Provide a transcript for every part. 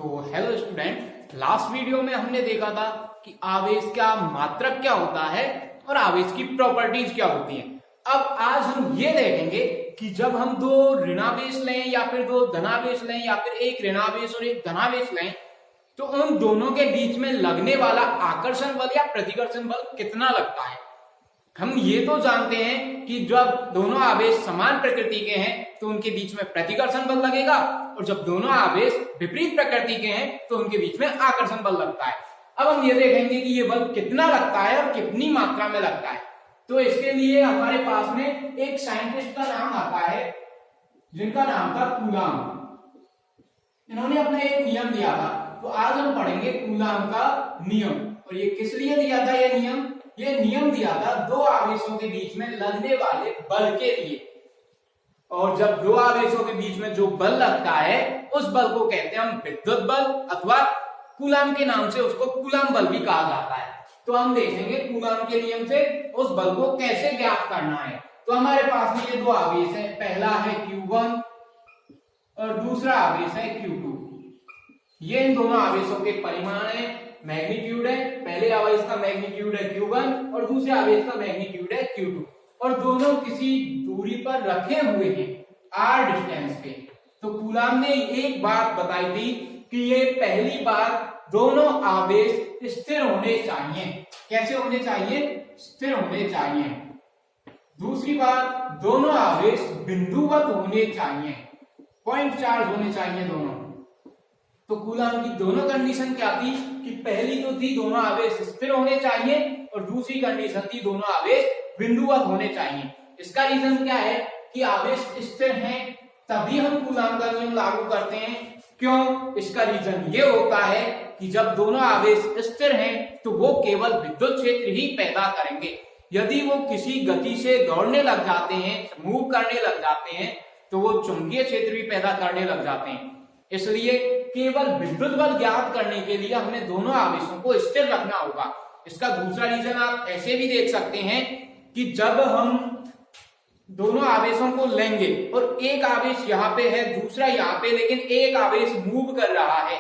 तो hello student, last video में हमने देखा था कि आवेश का मात्रक क्या होता है और आवेश की प्रॉपर्टीज क्या होती हैं। अब आज हम ये देखेंगे कि जब हम दो ऋणावेश लें या फिर दो धनावेश लें या फिर एक ऋणावेश और एक धनावेश लें तो उन दोनों के बीच में लगने वाला आकर्षण बल या प्रतिकर्षण बल कितना लगता है। हम ये तो जानते हैं कि जब दोनों आवेश समान प्रकृति के हैं तो उनके बीच में प्रतिकर्षण बल लगेगा और जब दोनों आवेश विपरीत प्रकृति के हैं तो उनके बीच में आकर्षण बल लगता है। अब हम ये देखेंगे कि ये बल कितना लगता है और कितनी मात्रा में लगता है। तो इसके लिए हमारे पास में एक साइंटिस्ट का नाम आता है जिनका नाम था कूलाम। इन्होंने अपना एक नियम दिया था, तो आज हम पढ़ेंगे कूलाम का नियम। और ये किस लिए दिया था? ये नियम दिया था दो आवेशों के बीच में लगने वाले बल के लिए। और जब दो आवेशों के बीच में जो बल लगता है उस बल को कहते हैं हम विद्युत बल, अथवा कूलाम के नाम से उसको कूलाम बल भी कहा जाता है। तो हम देखेंगे कूलाम के नियम से उस बल को कैसे ज्ञात करना है। तो हमारे पास में ये दो आवेश है, पहला है Q1 और दूसरा आवेश है Q2। ये इन दोनों आवेशों के परिमाण है, मैग्नीट्यूड है। पहले आवेश का मैग्नीट्यूड है Q1 और दूसरे आवेश का मैग्नीट्यूड है Q2 और दोनों किसी दूरी पर रखे हुए हैं r डिस्टेंस पे। तो कूलाम ने एक बात बताई थी कि ये पहली बात दोनों आवेश स्थिर होने चाहिए। कैसे होने चाहिए? स्थिर होने चाहिए। दूसरी बात, दोनों आवेश बिंदुवत होने चाहिए, पॉइंट चार्ज होने चाहिए दोनों। तो कूलाम की दोनों कंडीशन क्या थी कि पहली तो थी दोनों आवेश स्थिर होने चाहिए और दूसरी कंडीशन थी दोनों आवेश बिंदुवत होने चाहिए। इसका रीजन क्या है कि आवेश स्थिर हैं तभी हम कूलाम का नियम लागू करते हैं। क्यों? इसका रीजन ये होता है कि जब दोनों आवेश स्थिर हैं तो वो केवल विद्युत क्षेत्र ही पैदा करेंगे। यदि वो किसी गति से दौड़ने लग जाते हैं, मूव करने लग जाते हैं, तो वो चुंबकीय क्षेत्र भी पैदा करने लग जाते हैं। इसलिए केवल विद्युत बल ज्ञात करने के लिए हमें दोनों आवेशों को स्थिर रखना होगा। इसका दूसरा रीजन आप ऐसे भी देख सकते हैं कि जब हम दोनों आवेशों को लेंगे और एक आवेश यहाँ पे है, दूसरा यहाँ पे, लेकिन एक आवेश मूव कर रहा है,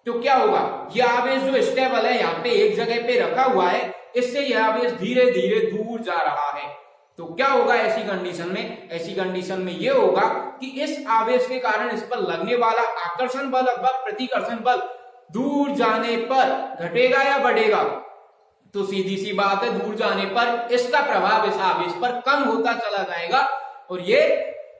तो क्या होगा? यह आवेश जो स्टेबल है यहाँ पे एक जगह पे रखा हुआ है, इससे यह आवेश धीरे धीरे दूर जा रहा है। तो क्या होगा ऐसी कंडीशन में? ऐसी कंडीशन में यह होगा कि इस आवेश के कारण इस पर लगने वाला आकर्षण बल अथवा प्रतिकर्षण बल दूर जाने पर घटेगा या बढ़ेगा? तो सीधी सी बात है, दूर जाने पर इसका प्रभाव इस आवेश पर कम होता चला जाएगा और ये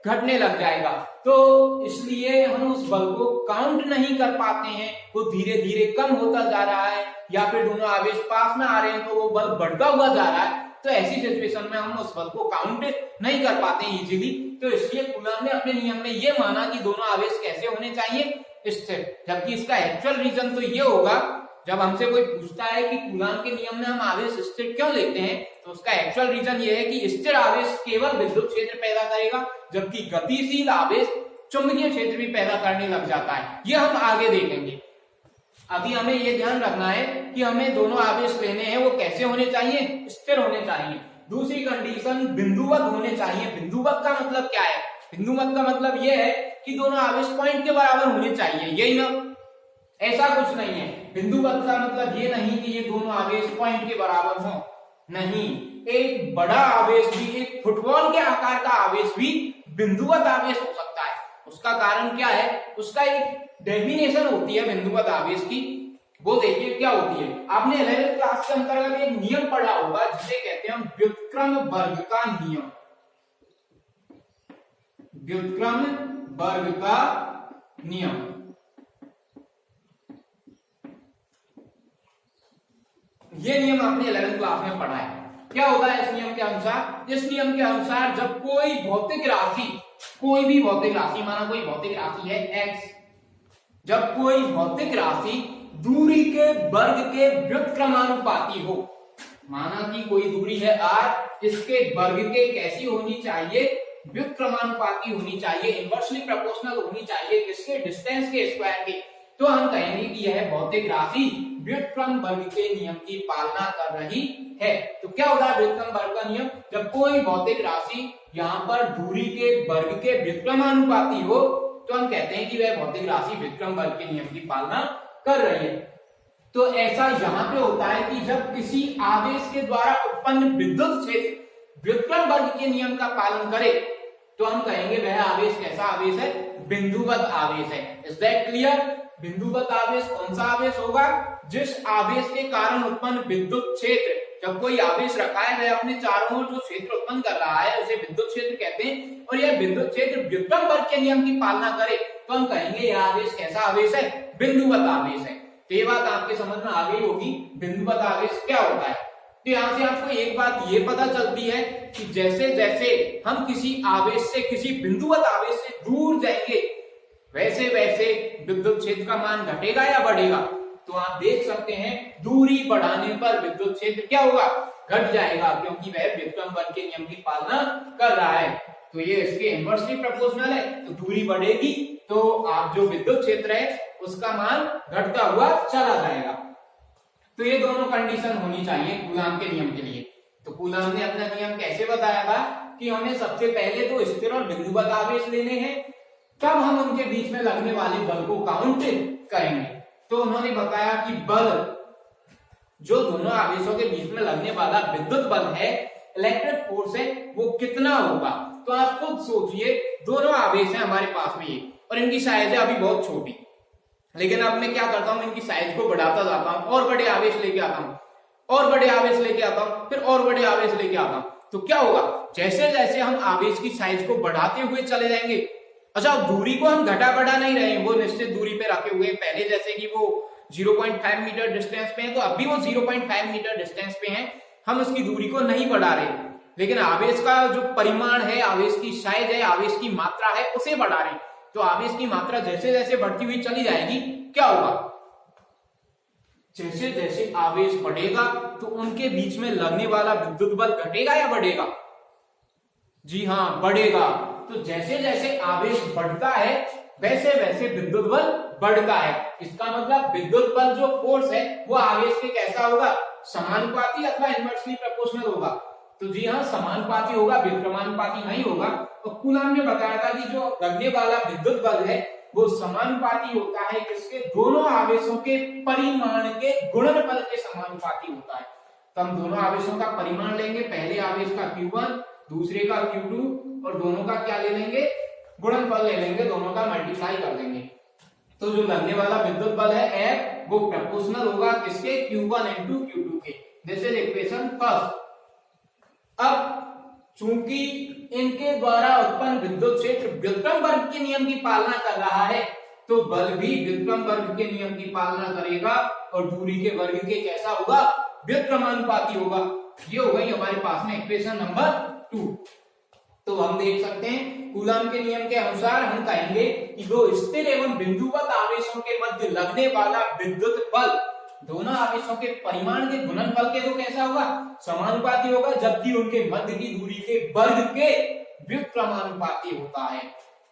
घटने लग जाएगा। तो इसलिए हम उस बल को काउंट नहीं कर पाते हैं, वो धीरे धीरे कम होता जा रहा है, या फिर दोनों आवेश पास में आ रहे हैं तो वो बल बढ़ता हुआ जा रहा है। तो ऐसी सिचुएशन में हम उस बल को काउंट नहीं कर पाते इजीली। तो इसलिए कूलाम ने अपने नियम में ये माना कि दोनों आवेश कैसे होने चाहिए? स्थिर। जबकि इसका एक्चुअल रीजन तो ये होगा, जब हमसे कोई पूछता है कि कूलाम के नियम में हम आवेश स्थिर क्यों लेते हैं, तो उसका एक्चुअल रीजन ये है कि स्थिर आवेश केवल विद्युत क्षेत्र पैदा करेगा, जबकि गतिशील आवेश चुंबकीय क्षेत्र भी पैदा करने लग जाता है। ये हम आगे देखेंगे। अभी हमें ये ध्यान रखना है कि हमें दोनों आवेश लेने हैं, वो कैसे होने चाहिए? स्थिर होने चाहिए। दूसरी कंडीशन, बिंदुवत होने चाहिए। बिंदुवत का मतलब क्या है? बिंदुवत का मतलब ये है कि दोनों आवेश पॉइंट के बराबर होने चाहिए, यही ना? ऐसा कुछ नहीं है। बिंदुवत का मतलब ये नहीं कि ये दोनों आवेश पॉइंट के बराबर हो, नहीं। एक बड़ा आवेश भी, एक फुटबॉल के आकार का आवेश भी बिंदुवत आवेश हो सकता है। उसका कारण क्या है? उसका एक डेफिनेशन होती है बिंदुवत आवेश की, वो देखिए क्या होती है। आपने 11th क्लास के अंतर्गत एक नियम पढ़ा होगा जिसे कहते हैं व्युत्क्रम वर्ग का नियम। व्युत्क्रम वर्ग का नियम। ये नियम आपने 11th क्लास में पढ़ा है। क्या होता है इस नियम के अनुसार? इस नियम के अनुसार जब कोई भौतिक राशि, कोई भी भौतिक राशि, माना कोई भौतिक राशि है x, जब कोई भौतिक राशि दूरी के वर्ग के व्युत्क्रमानुपाती हो, माना कि कोई दूरी है r, इसके वर्ग के कैसी होनी चाहिए? व्युत्क्रमानुपाती होनी चाहिए, इनवर्सली प्रोपोर्शनल होनी चाहिए, किसके? डिस्टेंस के स्क्वायर के। तो हम कहेंगे कि यह भौतिक राशि व्युत्क्रम वर्ग के नियम की पालना कर रही है। तो क्या होता है व्युत्क्रम वर्ग का नियम? जब कोई भौतिक राशि यहाँ पर दूरी के वर्ग के व्युत्क्रमानुपाती हो तो हम कहते हैं कि वह भौतिक राशि विक्रम बल के नियम की पालना कर रही है। तो ऐसा यहां पे होता है कि जब किसी आवेश के द्वारा उत्पन्न विद्युत क्षेत्र विक्रम बल के नियम का पालन करे तो हम कहेंगे वह आवेश कैसा आवेश है, बिंदुवत आवेश है। Is that clear? बिंदुवत आवेश कौन सा आवेश होगा? जिस आवेश के कारण उत्पन्न विद्युत क्षेत्र, जब कोई आवेश रखा है वह अपने चारों ओर जो क्षेत्र उत्पन्न कर रहा है उसे विद्युत क्षेत्र कहते हैं, और यह विद्युत क्षेत्र विक्रम बल के नियम की पालना करे तो हम कहेंगे यह आवेश कैसा आवेश है, बिंदुवत आवेश है। तो ये बात आपके समझ में आ गई होगी बिंदुवत आवेश क्या होता है। तो यहां से आपको एक बात ये पता चलती है कि जैसे जैसे हम किसी आवेश से, किसी बिंदुवत आवेश से दूर जाएंगे वैसे वैसे विद्युत क्षेत्र का मान घटेगा या बढ़ेगा। तो आप देख सकते हैं दूरी बढ़ाने पर विद्युत क्षेत्र क्या होगा, घट जाएगा, क्योंकि वह विक्रम बल के नियम की पालना कर रहा है। तो ये इसके इनवर्सली प्रोपोर्शनल है, तो दूरी बढ़ेगी तो आप जो विद्युत क्षेत्र है उसका मान घटता हुआ चला जाएगा। तो ये दोनों कंडीशन होनी चाहिए कूलाम के नियम के लिए। तो कूलाम ने अपना नियम कैसे बताया था कि हमें सबसे पहले तो स्थिर और बिंदुवत आवेश लेने हैं, तब हम उनके बीच में लगने वाले बल को काउंट करेंगे। तो उन्होंने बताया कि बल, जो दोनों आवेशों के बीच में लगने वाला विद्युत बल है, इलेक्ट्रिक फोर्स है, वो कितना होगा। तो आप खुद सोचिए, दोनों आवेश है हमारे पास में ये, और इनकी साइज है अभी बहुत छोटी, लेकिन अब मैं क्या करता हूं, इनकी साइज को बढ़ाता जाता हूं, और बड़े आवेश लेके आता हूं, और बड़े आवेश लेके आता हूं, फिर और बड़े आवेश लेके आता हूं। तो क्या होगा, जैसे जैसे हम आवेश की साइज को बढ़ाते हुए चले जाएंगे, अच्छा दूरी को हम घटा बढ़ा नहीं रहे हैं, वो निश्चित दूरी पे रखे हुए हैं। पहले जैसे कि वो 0.5 मीटर डिस्टेंस पे है, तो अभी वो 0.5 मीटर डिस्टेंस पे है, हम उसकी दूरी को नहीं बढ़ा रहे, लेकिन आवेश का जो परिमाण है, आवेश की साइज है, आवेश की मात्रा है, उसे बढ़ा रहे हैं। तो आवेश की मात्रा जैसे जैसे बढ़ती हुई चली जाएगी, क्या होगा, जैसे जैसे आवेश बढ़ेगा तो उनके बीच में लगने वाला विद्युत बल घटेगा या बढ़ेगा? जी हाँ, बढ़ेगा। तो जैसे जैसे आवेश बढ़ता है वैसे वैसे विद्युत बल बढ़ता है। इसका मतलब विद्युत बल जो फोर्स है वो आवेश के कैसा होगा, समानुपाती अथवा इनवर्सली प्रोपोर्शनल होगा। तो जी हाँ, समानुपाती होगा, विक्रमानुपाती नहीं होगा। तो कूलाम ने बताया था कि जो लगने वाला विद्युत बल है वो समानुपाती होता है, किसके, दोनों आवेशों के परिमाण के गुणनफल के समानुपाती होता है। तो हम दोनों आवेशों का परिमाण लेंगे, पहले आवेश का Q1, दूसरे का Q2, और दोनों का क्या ले लेंगे, गुणनफल ले लेंगे, दोनों का मल्टीप्लाई कर देंगे। तो जो लगने वाला विद्युत बल है F, वो प्रोपोर्शनल होगा किसके, Q1 into Q2 के। This is equation first. अब चूंकि इनके द्वारा उत्पन्न विद्युत क्षेत्र विक्रम वर्ग के नियम की पालना कर रहा है, तो बल भी विक्रम वर्ग के नियम की पालना करेगा, और दूरी के वर्ग के कैसा होगा, विक्रमानुपाती होगा। ये हो गई हमारे पास में इक्वेशन नंबर 2। तो हम देख सकते हैं कूलाम के नियम के अनुसार हम कहेंगे कि दो स्थिर एवं बिंदुवत आवेशों के मध्य लगने वाला विद्युत बल दोनों आवेशों के परिमाण के गुणनफल के तो कैसा होगा, समानुपाती होगा, जबकि उनके मध्य की दूरी के वर्ग के विक्रमानुपाती होता है।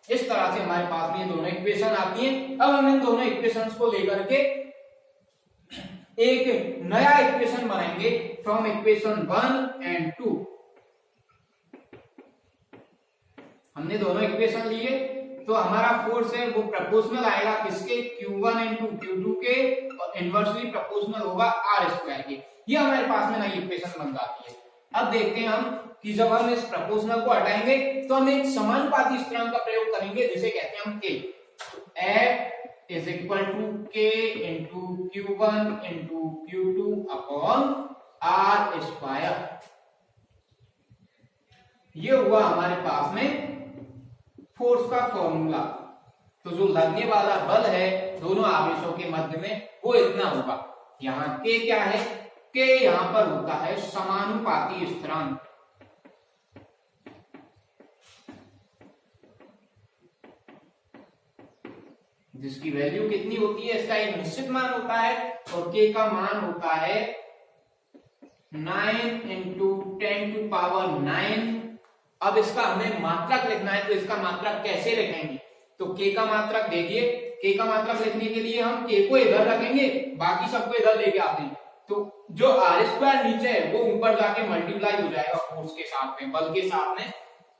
इस तरह से हमारे पास में दोनों इक्वेशन आती हैं। अब हम इन दोनों इक्वेशंस को लेकर के एक नया इक्वेशन बनाएंगे फ्रॉम इक्वेशन 1 एंड 2। हमने दोनों इक्वेशन लिए, तो हमारा फोर्स है वो प्रोपोर्शनल आएगा किसके, Q1 into Q2 के, और इनवर्सली प्रोपोर्शनल होगा R² के। ये हमारे पास में नई इक्वेशन बन जाती है। अब देखते हैं हम कि जब हम इस प्रोपोर्शनल को हटाएंगे तो हम एक समानुपाती स्थिरांक का प्रयोग करेंगे, जिसे कहते हैं हम K। F is equal to K into Q1 into Q2 upon R²। ये हुआ हमारे पास में फोर्स का फॉर्मूला। तो जो लगने वाला बल है दोनों आवेशों के मध्य में वो इतना होगा। यहाँ K क्या है, K यहाँ पर होता है समानुपाती स्थिरांक। जिसकी वैल्यू कितनी होती है, इसका एक निश्चित मान होता है, और K का मान होता है 9 into 10⁹। अब इसका हमें मात्रक लिखना है, तो इसका मात्रक कैसे लिखेंगे, तो K का मात्रक देखिए, K का मात्रक लिखने के लिए हम K को इधर रखेंगे, बाकी सबको इधर लेके आते हैं, तो जो R² नीचे है वो ऊपर जाके मल्टीप्लाई हो जाएगा फोर्स के साथ में, बल के साथ में,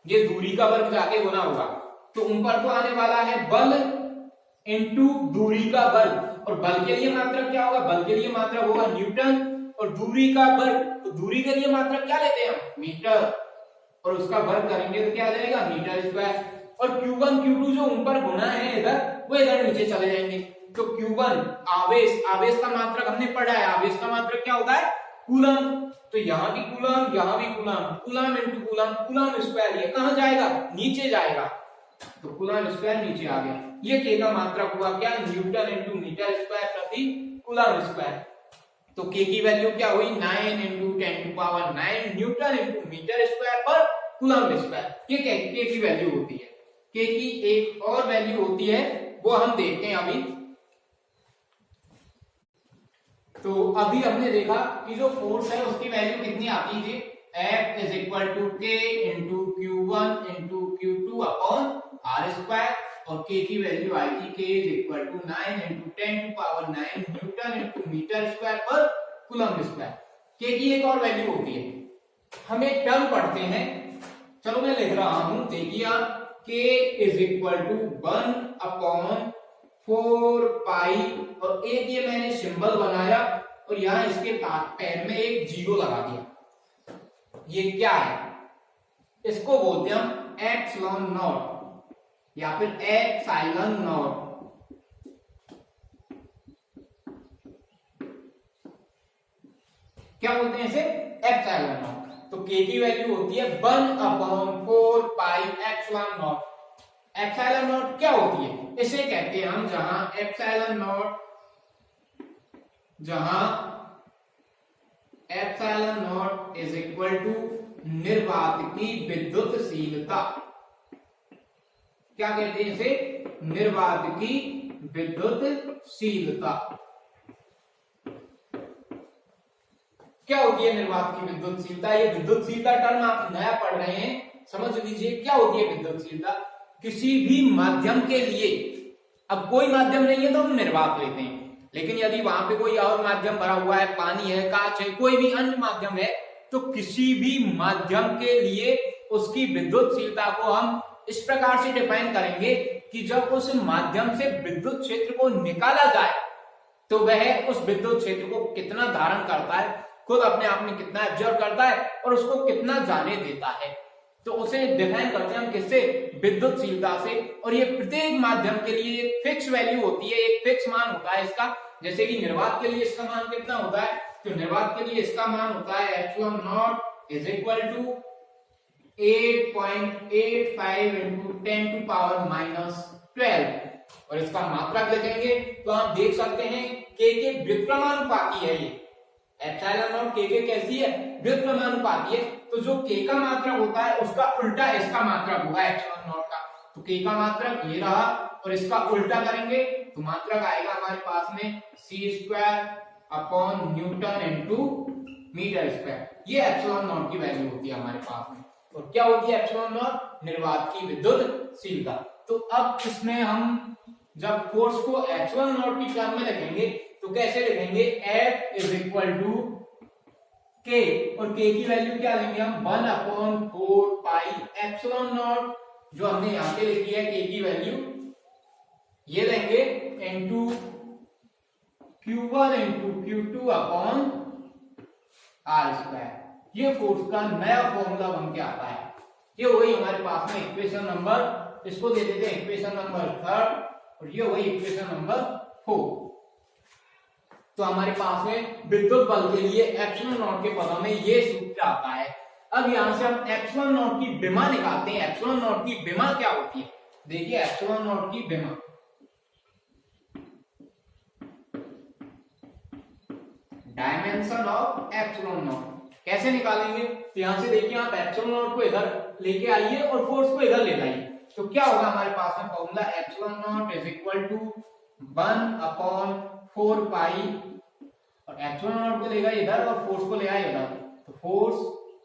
ये दूरी का वर्ग जाके गुना होगा। तो ऊपर तो आने वाला है बल इंटू दूरी का बल, और बल के लिए मात्रक क्या होगा, बल के लिए मात्रक होगा न्यूटन, और दूरी का बल, तो दूरी के लिए मात्रक क्या लेते हैं हम, मीटर, और उसका वर्ग करेंगे तो क्या आ जाएगा, मीटर स्क्वायर। और Q1 Q2 जो ऊपर गुना है इधर, वो इधर नीचे चले जाएंगे। तो Q1 आवेश, आवेश का मात्रक हमने पढ़ा है, आवेश का मात्रक क्या होता है, कूलम, तो यहाँ भी कूलम, यहाँ भी coulomb, coulomb into coulomb, coulomb square, ये कहां जाएगा, नीचे जाएगा, तो कूलम स्क्वायर नीचे आ गया। ये K का मात्रक हुआ क्या, न्यूटन इंटू मीटर स्क्वायर प्रति कूलम स्क्वायर। तो K की वैल्यू क्या हुई, 9 into 10⁹ newton into metre square per coulomb square. ये K की वैल्यू होती है। K की एक और वैल्यू होती है, वो हम देखते हैं अभी। तो अभी हमने देखा कि जो फोर्स है उसकी वैल्यू कितनी आती थी, F is equal to K into Q1 into Q2 upon R square, और K की वैल्यू आई थी K is equal to 9 into 10⁹ newton into metre square per coulomb square. K की एक और वैल्यू होती है, हम एक टर्म पढ़ते हैं, चलो मैं लिख रहा हूं, देखिए K is equal to 1/4 pi, और एक ये मैंने सिंबल बनाया और यहां इसके पैर में एक जीरो लगा दिया। ये क्या है, इसको बोलते हैं हम एप्सिलॉन नॉट या फिर एप्सिलॉन नॉट। क्या बोलते हैं इसे, एप्सिलॉन नॉट। तो K की वैल्यू होती है 1/4 pi epsilon naught. Epsilon naught क्या होती है, इसे कहते हैं हम, जहां epsilon naught is equal to निर्वात की विद्युतशीलता। क्या कहते हैं इसे, निर्वात की विद्युतशीलता। क्या होती है निर्वात की विद्युतशीलता, ये विद्युतशीलता टर्म आप नया पढ़ रहे हैं, समझ लीजिए क्या होती है विद्युतशीलता। किसी भी माध्यम के लिए, अब कोई माध्यम नहीं है तो हम निर्वात लेते हैं, लेकिन यदि वहां पे कोई और माध्यम भरा हुआ है, पानी है, कांच है, कोई भी अन्य माध्यम है, तो किसी भी माध्यम के लिए उसकी विद्युतशीलता को हम इस प्रकार से डिफाइन करेंगे कि जब उस माध्यम से विद्युत क्षेत्र को निकाला जाए तो वह उस विद्युत क्षेत्र को कितना धारण करता है, खुद अपने आप में कितना एब्जॉर्ब करता है और उसको कितना जाने देता है, तो उसे डिफाइन करते हैं हम किससे, विद्युतशीलता से। और ये प्रत्येक माध्यम के लिए एक फिक्स वैल्यू होती है, एक फिक्स मान होता है इसका। जैसे कि निर्वात के लिए इसका मान कितना होता है, तो निर्वात के लिए इसका मान होता है epsilon naught is equal to 8.85 into 10⁻⁻12, और इसका मात्रक लिखेंगे तो आप देख सकते हैं K के व्युत्क्रमानुपाती है ये। एप्सिलॉन नॉट K के कैसी है, व्युत्क्रमानुपाती है, तो जो K का मात्रक होता है उसका उल्टा इसका मात्रक होगा एप्सिलॉन नॉट का। तो K का मात्रक ये रहा और इसका उल्टा करेंगे तो मात्रक आएगा हमारे पास में c² upon newton into metre square. ये एप्सिलॉन नॉट की वैल्यू होती है हमारे पास में। और क्या होती है एप्सिलॉन नॉट, निर्वात की विद्युतशीलता। तो अब इसमें हम जब फोर्स को एप्सिलॉन नॉट की टर्म में लिखेंगे तो कैसे लिखेंगे, F is equal to K, और K की वैल्यू क्या लेंगे हम, 1/4 पाई एप्सिलॉन नॉट, जो हमने यहां पे लिखी है K की वैल्यू ये लेंगे, into Q1 into Q2 upon R square. ये फोर्स का नया फॉर्मूला बन के आता है। ये हो गई हमारे पास में इक्वेशन नंबर, इसको दे देते हैं इक्वेशन नंबर 3, और ये हो गई इक्वेशन नंबर 4। तो हमारे पास में विद्युत बल के लिए एप्सिलॉन नॉट के पदों में ये सूत्र आता है। अब यहां से हम एप्सिलॉन नॉट की विमा निकालते हैं। एप्सिलॉन नॉट की विमा क्या होती है, देखिए एप्सिलॉन नॉट की विमा, डायमेंशन ऑफ एप्सिलॉन नॉट कैसे निकालेंगे, तो यहां से देखिए आप एप्सिलॉन नॉट को इधर लेके आइए और फोर्स को इधर ले आइए, तो क्या होगा हमारे पास में formula, epsilon naught is equal to 1/4 pi, और एप्सिलॉन नॉट को लेगा इधर और फोर्स को ले आए इधर, तो force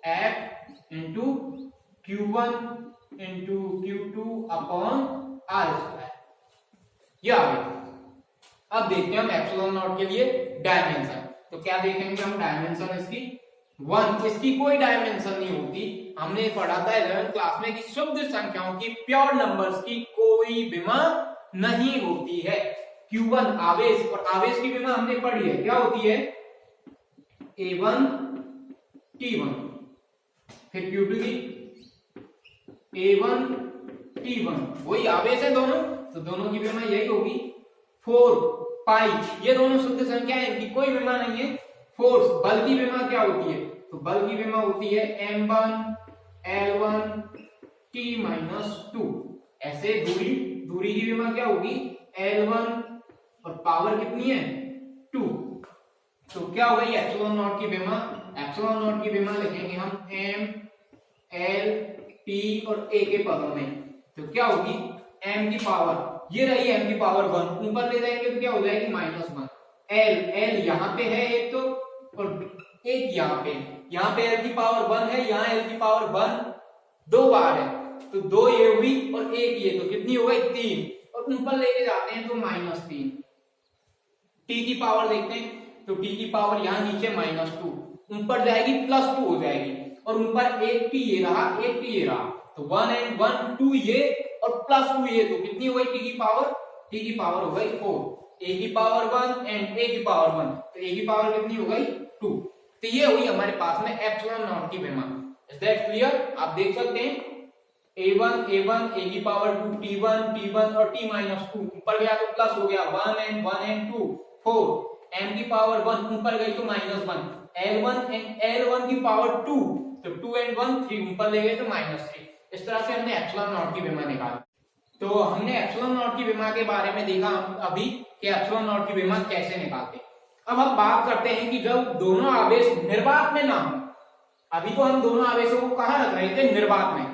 F into Q1 into Q2 upon R square, ये आ गया। अब देखते हैं हम एप्सिलॉन नॉट के लिए डायमेंशन, तो क्या देखेंगे हम डायमेंशन इसकी, 1, इसकी कोई डायमेंशन नहीं होती। हमने पढ़ा था 11th क्लास में कि शुद्ध संख्याओं की, प्योर नंबर्स की कोई विमा नहीं होती है। Q1 आवेश, और आवेश की विमा हमने पढ़ी है, क्या होती है? A1 T1, फिर Q2 की A1 T1, वही आवेश है दोनों, तो दोनों की विमा यही होगी 4 पाई। ये दोनों शुद्ध संख्या है, इनकी कोई विमा नहीं है। फोर्स, बल की विमा क्या होती है? तो बल की विमा होती है M1 L1 T-2। ऐसे दूरी की विमा क्या होगी? L1, और पावर कितनी है? 2। तो क्या हो गई एप्सिलॉन नॉट की विमा? एप्सिलॉन नॉट की विमा लिखेंगे हम M L T और A के पदों में, तो क्या होगी? M की पावर, ये रही M की पावर 1, ऊपर ले जाएंगे तो क्या हो जाएगी? -1। L यहाँ पे है एक, तो और एक यहाँ पे L की पावर 1 है, यहाँ L की पावर 1 दो बार है, तो 2 ये हुई और एक ये, तो कितनी हो गई? 3, और ऊपर लेके जाते हैं तो -3। T की पावर देखते हैं, तो T की पावर यहाँ नीचे -2, ऊपर जाएगी +2 हो जाएगी, और ऊपर एक T ये रहा, एक T ये रहा, तो 1 and 1 2 ये और +2 ये, तो कितनी हो गई T की पावर? T की पावर हो गई 4। A की पावर 1 एंड A की पावर 1, तो A की पावर कितनी हो गई? 2। तो ये हुई हमारे पास में एप्सिलॉन नॉट की विमा। Is that clear? आप देख सकते हैं A1 A की पावर 2 T1 और T-2, ऊपर गया तो प्लस हो गया 1 and 2 4, M की पावर 1 ऊपर गई तो -1, L1 की पावर 2, तो 2 and 1 3, ऊपर ले गए तो -3। इस तरह से हमने एप्सिलॉन नॉट की विमा निकाली। तो हमने एप्सिलॉन नॉट की विमा के बारे में देखा अभी कि एप्सिलॉन नॉट की विमा कैसे निकालते हैं। अब हम बात करते हैं कि जब दोनों आवेश निर्वात में ना हो। अभी तो हम दोनों आवेशों को कहां रख रहे थे? निर्वात में,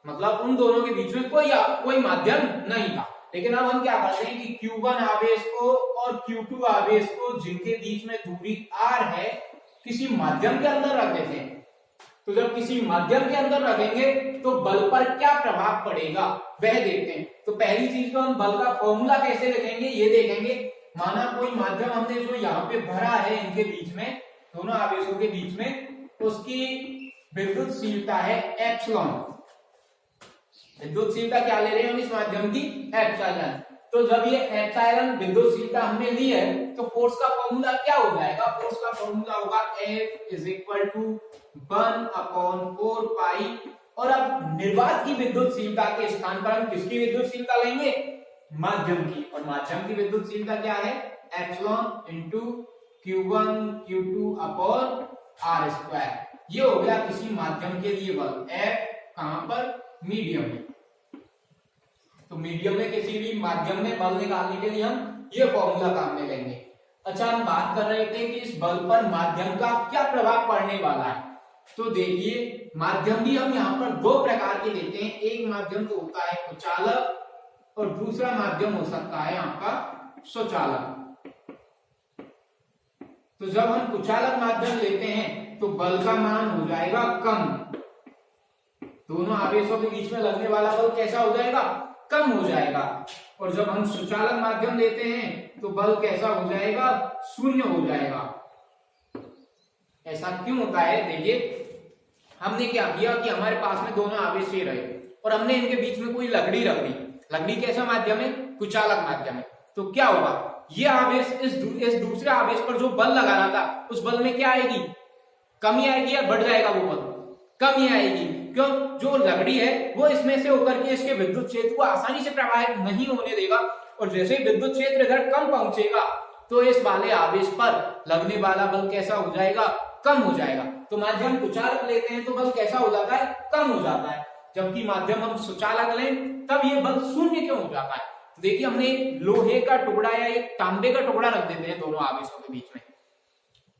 मतलब उन दोनों के बीच में कोई माध्यम नहीं था। लेकिन अब हम क्या करते हैं कि Q1 आवेश को और Q2 आवेश को, जिनके बीच में दूरी r है, किसी माध्यम के अंदर रख देते हैं। तो जब किसी माध्यम के अंदर रखेंगे तो बल पर क्या प्रभाव पड़ेगा वह देखते हैं। तो पहली चीज तो हम बल का फॉर्मूला कैसे लिखेंगे ये देखेंगे। माना कोई माध्यम हमने जो यहाँ पे भरा है, इनके बीच में, दोनों आवेशों के बीच में, उसकी विद्युतशीलता है एप्सिलॉन। विद्युतशीलता क्या ले रहे हैं हम इस माध्यम की? एप्सिलॉन। तो जब ये एप्सिलॉन विद्युतशीलता हमने ली है, तो फोर्स का फॉर्मूला क्या हो जाएगा? फोर्स का फॉर्मूला होगा F = 1/4 पाई। और अब निर्वात की विद्युतशीलता के स्थान पर हम किसकी विद्युतशीलता लेंगे? माध्यम की। और माध्यम की विद्युतशीलता क्या है? Epsilon × Q1 Q2/r²। ये हो गया किसी माध्यम के लिए बल। F कहां पर? मीडियम में। तो मीडियम में किसी भी माध्यम में बल निकालने के लिए हम ये फॉर्मूला काम में लेंगे। अच्छा, हम बात कर रहे थे कि इस बल पर माध्यम का क्या प्रभाव पड़ने वाला है। तो देखिए, माध्यम भी हम यहाँ पर दो प्रकार के लेते हैं। एक माध्यम तो होता है कुचालक और दूसरा माध्यम हो सकता है आपका सुचालक। तो जब हम कुचालक माध्यम लेते हैं तो बल का मान हो जाएगा कम। दोनों आवेशों के बीच में लगने वाला बल कैसा हो जाएगा? कम हो जाएगा। और जब हम सुचालक माध्यम लेते हैं तो बल कैसा हो जाएगा? शून्य हो जाएगा। ऐसा क्यों होता है? देखिए, हमने क्या किया कि हमारे पास में दोनों आवेश ये रहे और हमने इनके बीच में कोई लकड़ी रख दी। लकड़ी कैसा माध्यम है? कुचालक माध्यम है। तो क्या होगा? ये आवेश इस दूसरे आवेश पर जो बल लगा रहा था, उस बल में क्या आएगी? कमी आएगी या बढ़ जाएगा वो बल? कमी आएगी। क्यों? जो लकड़ी है वो इसमें से होकर के इसके विद्युत क्षेत्र को आसानी से प्रभावित नहीं होने देगा, और जैसे ही विद्युत क्षेत्र इधर कम पहुंचेगा तो इस वाले आवेश पर लगने वाला बल कैसा हो जाएगा? कम हो जाएगा। तो माध्यम कुचालक लेते हैं तो बल कैसा हो जाता है? कम हो जाता है। जबकि माध्यम हम सुचालक लें तब ये बल शून्य क्यों हो जाता है? तो देखिए, हमने लोहे का टुकड़ा या एक तांबे का टुकड़ा रख देते हैं दोनों आवेशों के बीच में।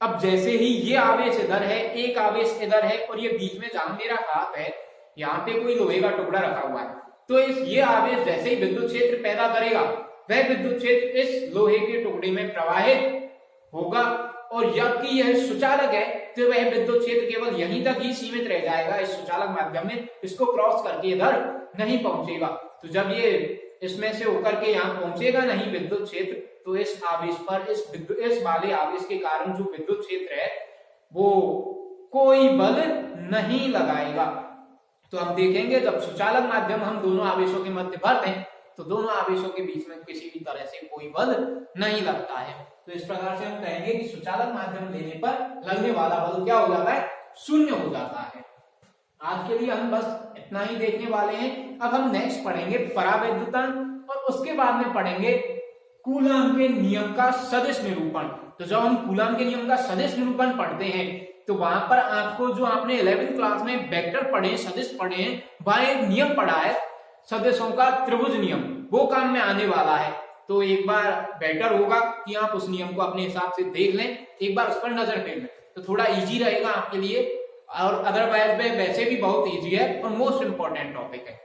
अब जैसे ही ये आवेश इधर है, एक आवेश इधर है, और ये बीच में जहां मेरा हाथ है, यहाँ पे कोई लोहे का टुकड़ा रखा हुआ है, तो ये आवेश जैसे ही विद्युत क्षेत्र पैदा करेगा, वह विद्युत क्षेत्र इस लोहे के टुकड़े में प्रवाहित होगा। और जबकि यह सुचालक है तो वह विद्युत क्षेत्र केवल यहीं तक ही सीमित रह जाएगा इस सुचालक माध्यम में, इसको क्रॉस करके इधर नहीं पहुंचेगा। तो जब ये इसमें से होकर के यहाँ पहुंचेगा नहीं विद्युत क्षेत्र, तो इस आवेश पर इस वाले आवेश के कारण जो विद्युत क्षेत्र है वो कोई बल नहीं लगाएगा। तो हम देखेंगे जब सुचालक माध्यम हम दोनों आवेशों के मध्य भर दें तो दोनों आवेशों के बीच में किसी भी तरह से कोई बल नहीं लगता है। तो इस प्रकार से हम कहेंगे कि सुचालक माध्यम लेने पर लगने वाला बल क्या हो जाता है, शून्य हो जाता है। आज के लिए हम बस इतना ही देखने वाले हैं। अब हम नेक्स्ट पढ़ेंगे परावैद्युता और उसके बाद में पढ़ेंगे कूलॉम के नियम का सदिश निरूपण। तो जब हम कूलॉम के नियम का सदिश निरूपण पढ़ते हैं तो वहां पर आपको जो आपने 11वीं क्लास में वेक्टर पढ़े, सदिश पढ़े हैं, वहां एक नियम पढ़ा है सदिशों का त्रिभुज नियम, वो काम में आने वाला है। तो एक बार बेटर होगा कि आप उस नियम को अपने हिसाब से देख लें, एक बार उस पर नजर फेर लें, तो थोड़ा इजी रहेगा आपके लिए। और अदरवाइज में वैसे भी बहुत इजी है और मोस्ट इंपॉर्टेंट टॉपिक है।